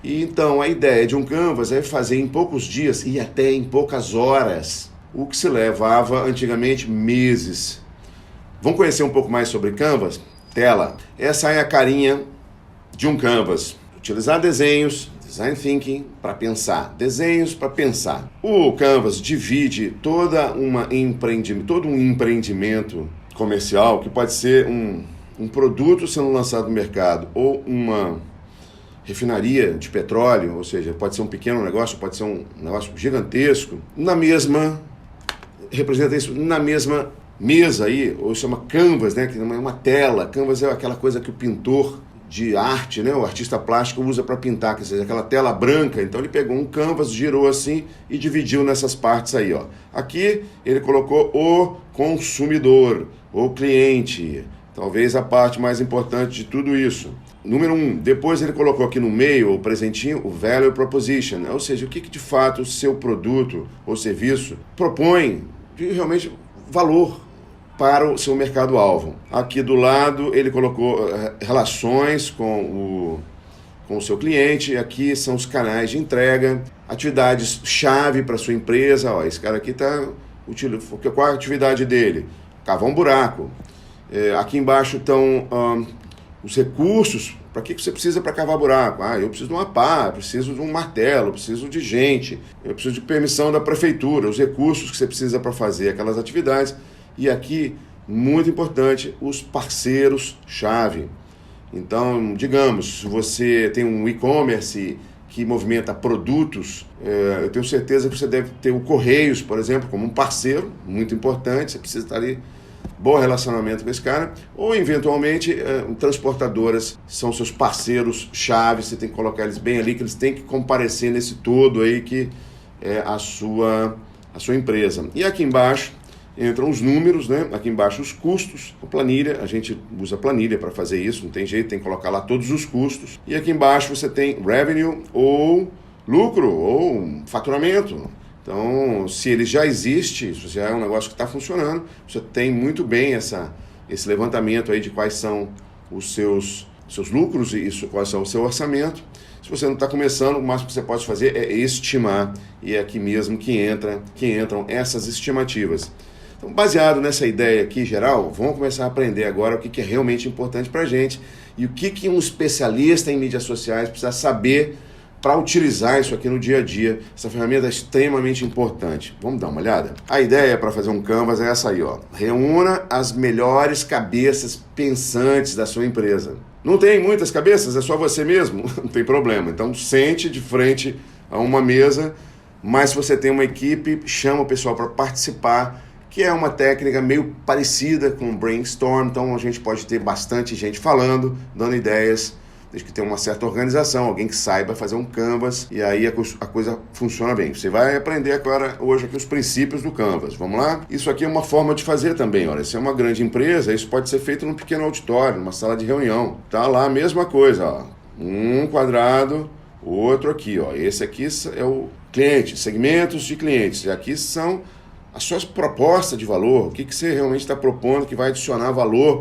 E então a ideia de um Canvas é fazer em poucos dias e até em poucas horas, o que se levava antigamente meses. Vamos conhecer um pouco mais sobre Canvas? Tela. Essa é a carinha de um Canvas. Utilizar desenhos, Design Thinking para pensar. Desenhos para pensar. O Canvas divide todo um empreendimento comercial, que pode ser um produto sendo lançado no mercado ou uma refinaria de petróleo, ou seja, pode ser um pequeno negócio, pode ser um negócio gigantesco, representa isso na mesma mesa aí, ou chama Canvas, né, que é uma tela. Canvas é aquela coisa que o pintor de arte, né, o artista plástico usa para pintar, quer dizer, aquela tela branca. Então ele pegou um Canvas, girou assim e dividiu nessas partes aí, ó. Aqui ele colocou o consumidor, o cliente, talvez a parte mais importante de tudo isso. Número 1, depois ele colocou aqui no meio, o presentinho, o Value Proposition, ou seja, o que de fato o seu produto ou serviço propõe de realmente valor para o seu mercado-alvo. Aqui do lado ele colocou relações com o seu cliente, aqui são os canais de entrega, atividades-chave para a sua empresa. Ó, esse cara aqui qual é a atividade dele? Cavar um buraco. Aqui embaixo estão os recursos. Para que você precisa para cavar buraco? Eu preciso de uma pá, eu preciso de um martelo, eu preciso de gente, eu preciso de permissão da prefeitura, os recursos que você precisa para fazer aquelas atividades. E aqui, muito importante, os parceiros-chave. Então, digamos, se você tem um e-commerce que movimenta produtos, eu tenho certeza que você deve ter o Correios, por exemplo, como um parceiro muito importante. Você precisa estar ali, bom relacionamento com esse cara. Ou, eventualmente, transportadoras são seus parceiros-chave. Você tem que colocar eles bem ali, que eles têm que comparecer nesse todo aí que é a sua empresa. E aqui embaixo entram os números, né? Aqui embaixo os custos, a planilha, a gente usa planilha para fazer isso, não tem jeito, tem que colocar lá todos os custos. E aqui embaixo você tem revenue ou lucro ou faturamento. Então, se ele já existe, se já é um negócio que está funcionando, você tem muito bem esse levantamento aí de quais são os seus lucros e quais são o seu orçamento. Se você não está começando, o máximo que você pode fazer é estimar, e é aqui mesmo que entram essas estimativas. Então, baseado nessa ideia aqui geral, vamos começar a aprender agora o que é realmente importante para a gente e o que um especialista em mídias sociais precisa saber para utilizar isso aqui no dia a dia. Essa ferramenta é extremamente importante. Vamos dar uma olhada? A ideia para fazer um Canvas é essa aí, ó. Reúna as melhores cabeças pensantes da sua empresa. Não tem muitas cabeças? É só você mesmo? Não tem problema. Então, sente de frente a uma mesa, mas se você tem uma equipe, chama o pessoal para participar, que é uma técnica meio parecida com o brainstorm. Então a gente pode ter bastante gente falando, dando ideias, desde que tenha uma certa organização, alguém que saiba fazer um Canvas, e aí a coisa funciona bem. Você vai aprender agora, hoje, aqui os princípios do Canvas. Vamos lá? Isso aqui é uma forma de fazer também. Olha, se é uma grande empresa, isso pode ser feito num pequeno auditório, numa sala de reunião. Tá lá a mesma coisa, ó. Um quadrado, outro aqui, ó. Esse aqui é o cliente, segmentos de clientes. E aqui são as suas propostas de valor, o que você realmente está propondo que vai adicionar valor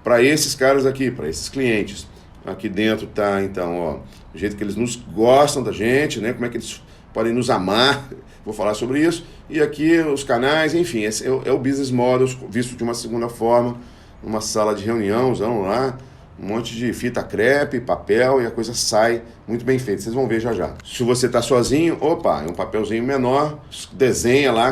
para esses caras aqui, para esses clientes. Aqui dentro está, então, ó, o jeito que eles nos gostam da gente, né? Como é que eles podem nos amar, vou falar sobre isso. E aqui os canais, enfim, esse é o business model visto de uma segunda forma, numa sala de reunião, usando lá um monte de fita crepe, papel, e a coisa sai muito bem feita. Vocês vão ver já já. Se você está sozinho, opa, é um papelzinho menor, desenha lá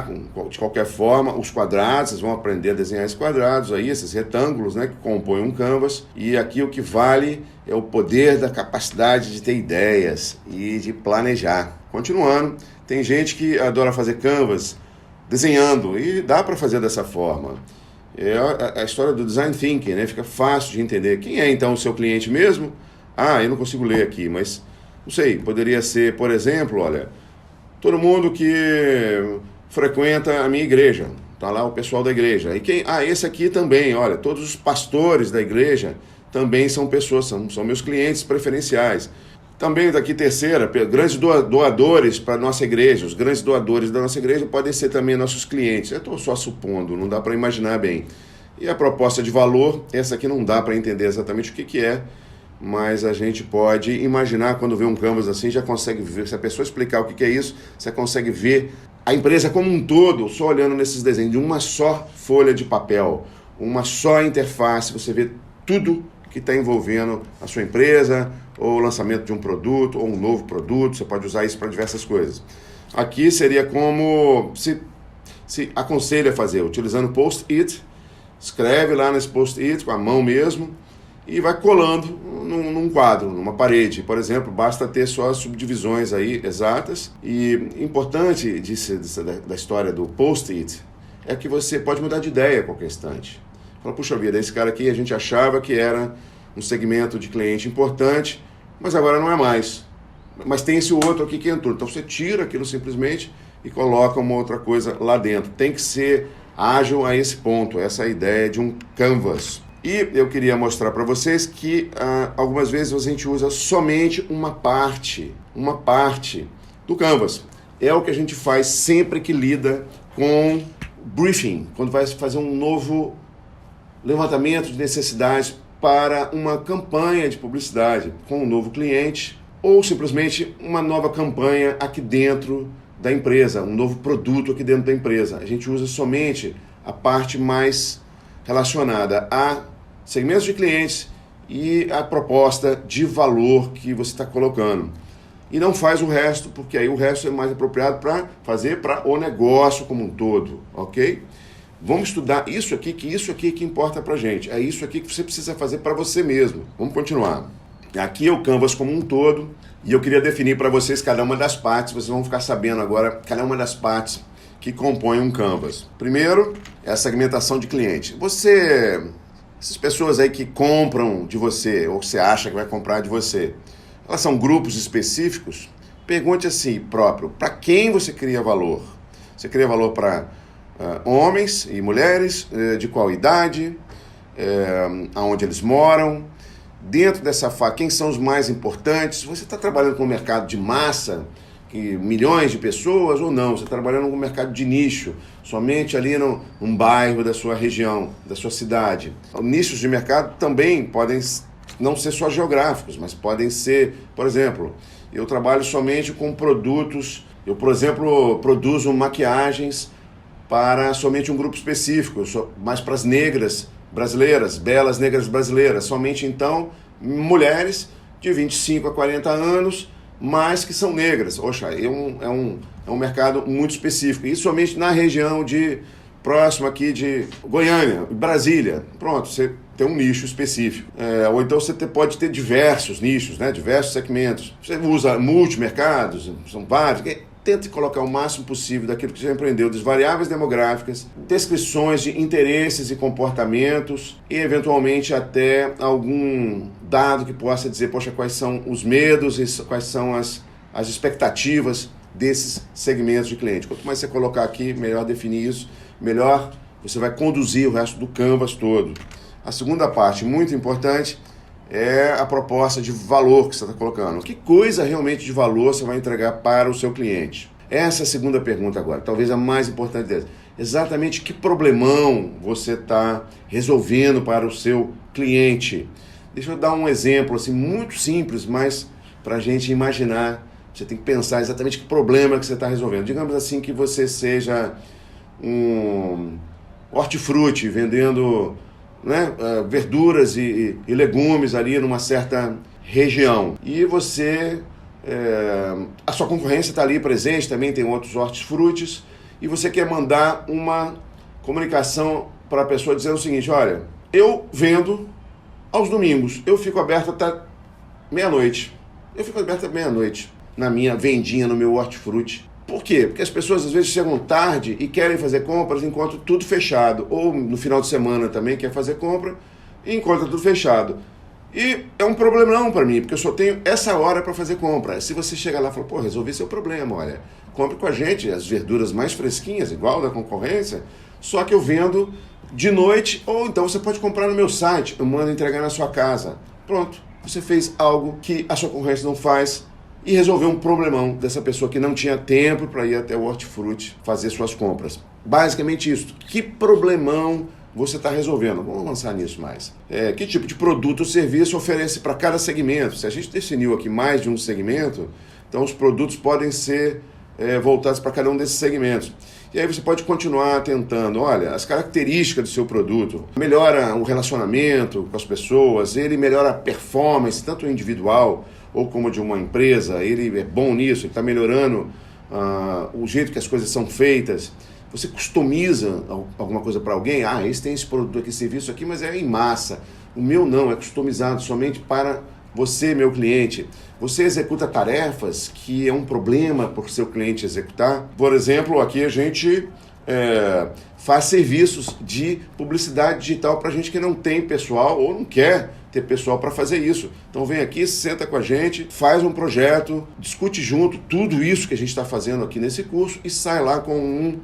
de qualquer forma os quadrados. Vocês vão aprender a desenhar esses quadrados aí, esses retângulos, né, que compõem um canvas. E aqui o que vale é o poder da capacidade de ter ideias e de planejar. Continuando, tem gente que adora fazer canvas desenhando, e dá para fazer dessa forma. É a história do design thinking, né? Fica fácil de entender. Quem é então o seu cliente mesmo? Eu não consigo ler aqui, mas não sei, poderia ser, por exemplo, olha, todo mundo que frequenta a minha igreja, tá lá o pessoal da igreja. E quem? Esse aqui também, olha, todos os pastores da igreja também são pessoas, são meus clientes preferenciais. Também daqui terceira, grandes doadores para a nossa igreja. Os grandes doadores da nossa igreja podem ser também nossos clientes. Eu estou só supondo, não dá para imaginar bem. E a proposta de valor, essa aqui não dá para entender exatamente o que é, mas a gente pode imaginar, quando vê um canvas assim, já consegue ver, se a pessoa explicar o que é isso, você consegue ver a empresa como um todo, só olhando nesses desenhos, de uma só folha de papel, uma só interface, você vê tudo que está envolvendo a sua empresa, ou o lançamento de um produto, ou um novo produto, você pode usar isso para diversas coisas. Aqui seria como se aconselha a fazer, utilizando post-it, escreve lá nesse post-it, com a mão mesmo, e vai colando num quadro, numa parede. Por exemplo, basta ter só as subdivisões aí exatas. E importante da história do post-it é que você pode mudar de ideia a qualquer instante. Fala, puxa vida, esse cara aqui a gente achava que era um segmento de cliente importante, mas agora não é mais. Mas tem esse outro aqui que entrou. Então você tira aquilo simplesmente e coloca uma outra coisa lá dentro. Tem que ser ágil a esse ponto, essa é a ideia de um canvas. E eu queria mostrar para vocês que algumas vezes a gente usa somente uma parte do canvas. É o que a gente faz sempre que lida com briefing, quando vai fazer um novo levantamento de necessidades para uma campanha de publicidade com um novo cliente ou simplesmente uma nova campanha aqui dentro da empresa, um novo produto aqui dentro da empresa. A gente usa somente a parte mais relacionada a segmentos de clientes e a proposta de valor que você está colocando. E não faz o resto, porque aí o resto é mais apropriado para fazer para o negócio como um todo, ok? Vamos estudar isso aqui, que isso aqui que importa para a gente. É isso aqui que você precisa fazer para você mesmo. Vamos continuar. Aqui é o Canvas como um todo, e eu queria definir para vocês cada uma das partes, vocês vão ficar sabendo agora cada uma das partes que compõem um Canvas. Primeiro, é a segmentação de cliente. Essas pessoas aí que compram de você, ou que você acha que vai comprar de você, elas são grupos específicos? Pergunte a si próprio, para quem você cria valor? Você cria valor para homens e mulheres, de qual idade, aonde eles moram, dentro dessa faixa, quem são os mais importantes? Você está trabalhando com um mercado de massa, que milhões de pessoas, ou não? Você está trabalhando com um mercado de nicho, somente ali num bairro da sua região, da sua cidade. Nichos de mercado também podem não ser só geográficos, mas podem ser, por exemplo, eu trabalho somente com produtos, eu, por exemplo, produzo maquiagens para somente um grupo específico, mais para as negras brasileiras, belas negras brasileiras, somente então mulheres de 25 a 40 anos, mas que são negras. Oxa, é um mercado muito específico, e somente na região próximo aqui de Goiânia, Brasília. Pronto, você tem um nicho específico. Ou então você pode ter diversos nichos, né? Diversos segmentos. Você usa multimercados, são vários. Tente colocar o máximo possível daquilo que você já empreendeu, das variáveis demográficas, descrições de interesses e comportamentos e, eventualmente, até algum dado que possa dizer, poxa, quais são os medos e quais são as expectativas desses segmentos de cliente. Quanto mais você colocar aqui, melhor definir isso, melhor você vai conduzir o resto do Canvas todo. A segunda parte, muito importante, é a proposta de valor que você está colocando. Que coisa realmente de valor você vai entregar para o seu cliente? Essa é a segunda pergunta agora, talvez a mais importante delas. Exatamente que problemão você está resolvendo para o seu cliente? Deixa eu dar um exemplo assim, muito simples, mas para a gente imaginar, você tem que pensar exatamente que problema que você está resolvendo. Digamos assim que você seja um hortifruti vendendo, né, verduras e legumes ali numa certa região. E você, a sua concorrência está ali presente, também tem outros hortifrutis, e você quer mandar uma comunicação para a pessoa dizendo o seguinte: olha, eu vendo aos domingos, eu fico aberto até meia-noite. Eu fico aberto até meia-noite na minha vendinha, no meu hortifruti. Por quê? Porque as pessoas às vezes chegam tarde e querem fazer compras enquanto tudo fechado. Ou no final de semana também quer fazer compra e encontra tudo fechado. E é um problemão para mim, porque eu só tenho essa hora para fazer compra. Se você chegar lá e falar, pô, resolvi seu problema, olha, compre com a gente as verduras mais fresquinhas, igual da concorrência, só que eu vendo de noite, ou então você pode comprar no meu site, eu mando entregar na sua casa. Pronto, você fez algo que a sua concorrência não faz, e resolver um problemão dessa pessoa que não tinha tempo para ir até o hortifruti fazer suas compras. Basicamente isso. Que problemão você está resolvendo. Vamos avançar nisso mais. Que tipo de produto ou serviço oferece para cada segmento? Se a gente definiu aqui mais de um segmento, então os produtos podem ser voltados para cada um desses segmentos. E aí você pode continuar tentando, olha, as características do seu produto, melhora o relacionamento com as pessoas, ele melhora a performance, tanto individual ou como de uma empresa, ele é bom nisso, ele está melhorando o jeito que as coisas são feitas. Você customiza alguma coisa para alguém, esse tem esse produto aqui, esse serviço aqui, mas é em massa. O meu não, é customizado somente para você, meu cliente. Você executa tarefas que é um problema para o seu cliente executar. Por exemplo, aqui a gente faz serviços de publicidade digital para gente que não tem pessoal ou não quer ter pessoal para fazer isso. Então vem aqui, senta com a gente, faz um projeto, discute junto tudo isso que a gente está fazendo aqui nesse curso e sai lá com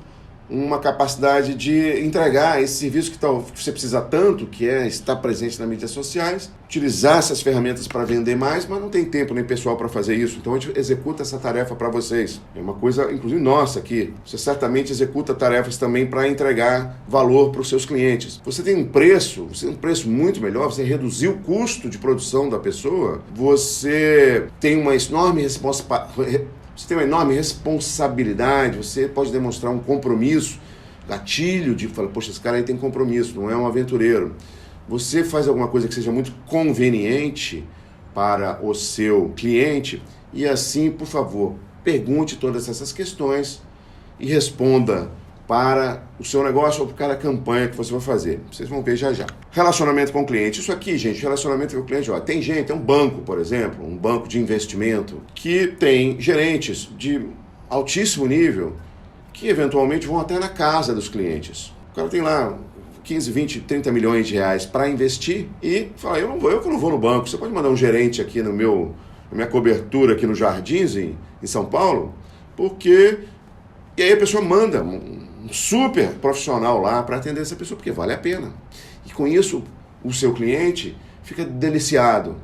uma capacidade de entregar esse serviço que você precisa tanto, que é estar presente nas mídias sociais, utilizar essas ferramentas para vender mais, mas não tem tempo nem pessoal para fazer isso. Então a gente executa essa tarefa para vocês. É uma coisa, inclusive, nossa aqui. Você certamente executa tarefas também para entregar valor para os seus clientes. Você tem um preço muito melhor, você reduziu o custo de produção da pessoa, você tem uma enorme responsabilidade, você pode demonstrar um compromisso, gatilho de falar, poxa, esse cara aí tem compromisso, não é um aventureiro. Você faz alguma coisa que seja muito conveniente para o seu cliente e assim, por favor, pergunte todas essas questões e responda para o seu negócio ou para cada campanha que você vai fazer. Vocês vão ver já já. Relacionamento com o cliente. Isso aqui, gente, relacionamento com o cliente. Tem um banco, por exemplo, um banco de investimento, que tem gerentes de altíssimo nível que eventualmente vão até na casa dos clientes. O cara tem lá 15, 20, 30 milhões de reais para investir e fala, eu que não vou no banco. Você pode mandar um gerente aqui na minha cobertura aqui no Jardins, em São Paulo, porque... E aí a pessoa manda um super profissional lá para atender essa pessoa, porque vale a pena. E com isso, o seu cliente fica deliciado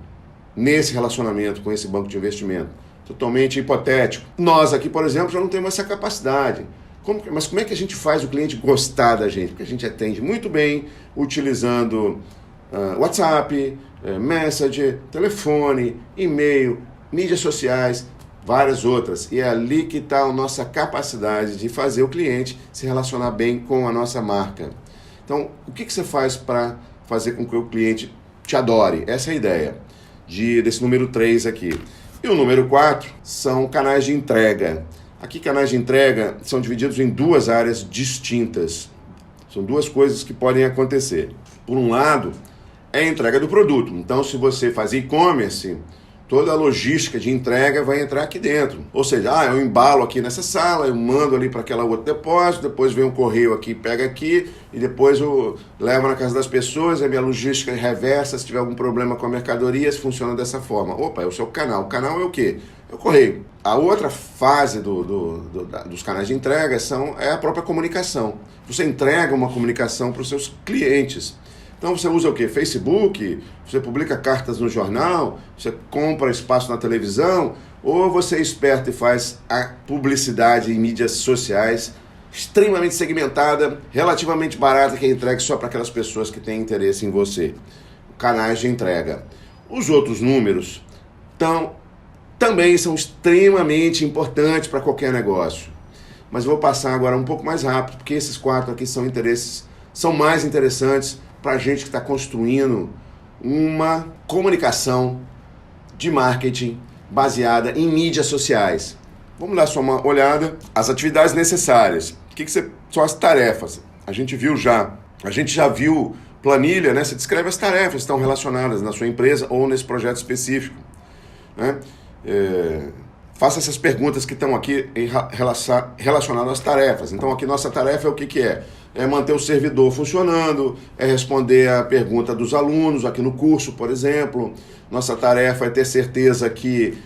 nesse relacionamento com esse banco de investimento. Totalmente hipotético. Nós aqui, por exemplo, já não temos essa capacidade. Mas como é que a gente faz o cliente gostar da gente? Porque a gente atende muito bem utilizando WhatsApp, Messenger, telefone, e-mail, mídias sociais, várias outras. E é ali que está a nossa capacidade de fazer o cliente se relacionar bem com a nossa marca. Então, o que você faz para fazer com que o cliente te adore? Essa é a ideia desse número 3 aqui. E o número 4 são canais de entrega. Aqui, canais de entrega são divididos em duas áreas distintas. São duas coisas que podem acontecer. Por um lado, é a entrega do produto. Então, se você faz e-commerce, toda a logística de entrega vai entrar aqui dentro. Ou seja, eu embalo aqui nessa sala, eu mando ali para aquela outra depósito, depois vem um correio aqui, pega aqui, e depois eu levo na casa das pessoas, a minha logística reversa, se tiver algum problema com a mercadoria, funciona dessa forma. Opa, é o seu canal. O canal é o quê? É o correio. A outra fase dos canais de entrega é a própria comunicação. Você entrega uma comunicação para os seus clientes. Então você usa o quê? Facebook, você publica cartas no jornal, você compra espaço na televisão, ou você é esperto e faz a publicidade em mídias sociais extremamente segmentada, relativamente barata, que é entregue só para aquelas pessoas que têm interesse em você. Canais de entrega. Os outros números também são extremamente importantes para qualquer negócio. Mas eu vou passar agora um pouco mais rápido, porque esses 4 aqui são mais interessantes para a gente que está construindo uma comunicação de marketing baseada em mídias sociais. Vamos dar só uma olhada. As atividades necessárias. O que são as tarefas? A gente já viu planilha, né? Você descreve as tarefas que estão relacionadas na sua empresa ou nesse projeto específico, né? Faça essas perguntas que estão aqui relacionadas às tarefas. Então aqui nossa tarefa é o que é? É manter o servidor funcionando, é responder a pergunta dos alunos aqui no curso, por exemplo. Nossa tarefa é ter certeza que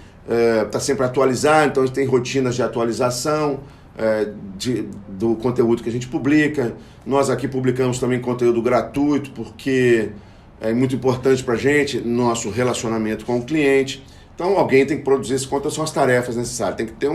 está sempre atualizado, então a gente tem rotinas de atualização do conteúdo que a gente publica. Nós aqui publicamos também conteúdo gratuito, porque é muito importante para a gente, nosso relacionamento com o cliente. Então alguém tem que produzir esse conteúdo, são as tarefas necessárias. Tem que ter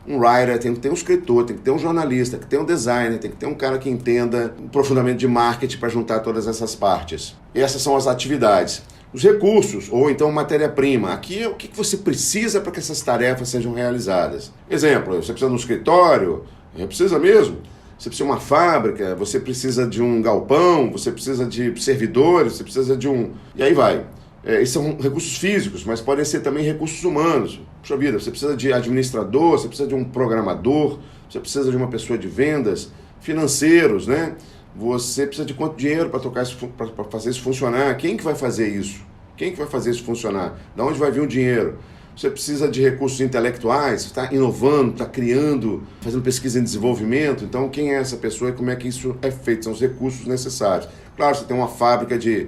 um writer, tem que ter um escritor, tem que ter um jornalista, tem que ter um designer, tem que ter um cara que entenda profundamente de marketing para juntar todas essas partes. E essas são as atividades. Os recursos, ou então matéria-prima. Aqui é o que você precisa para que essas tarefas sejam realizadas. Exemplo, você precisa de um escritório, precisa mesmo. Você precisa de uma fábrica, você precisa de um galpão, você precisa de servidores, você precisa de um... E aí vai. Esses são recursos físicos, mas podem ser também recursos humanos. Puxa vida, você precisa de administrador, você precisa de um programador, você precisa de uma pessoa de vendas, financeiros, né? Você precisa de quanto dinheiro para fazer isso funcionar? Quem que vai fazer isso? Quem que vai fazer isso funcionar? De onde vai vir o dinheiro? Você precisa de recursos intelectuais, está inovando, está criando, fazendo pesquisa em desenvolvimento. Então, quem é essa pessoa e como é que isso é feito? São os recursos necessários. Claro, você tem uma fábrica de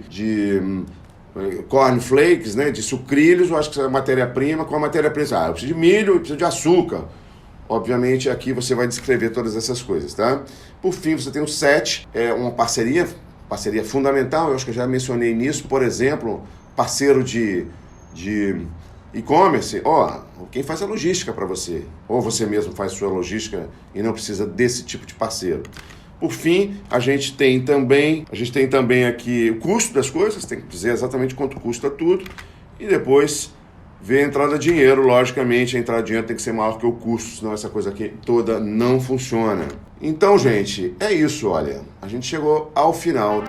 cornflakes, né, de sucrilhos, eu acho que é matéria-prima. Com a matéria-prima, eu preciso de milho e preciso de açúcar. Obviamente, aqui você vai descrever todas essas coisas, tá? Por fim, você tem o 7, uma parceria fundamental. Eu acho que eu já mencionei nisso. Por exemplo, parceiro de e-commerce, quem faz a logística para você? Ou você mesmo faz sua logística e não precisa desse tipo de parceiro. Por fim, a gente tem também aqui o custo das coisas, tem que dizer exatamente quanto custa tudo, e depois ver a entrada de dinheiro. Logicamente, a entrada de dinheiro tem que ser maior que o custo, senão essa coisa aqui toda não funciona. Então, gente, é isso, olha, a gente chegou ao final.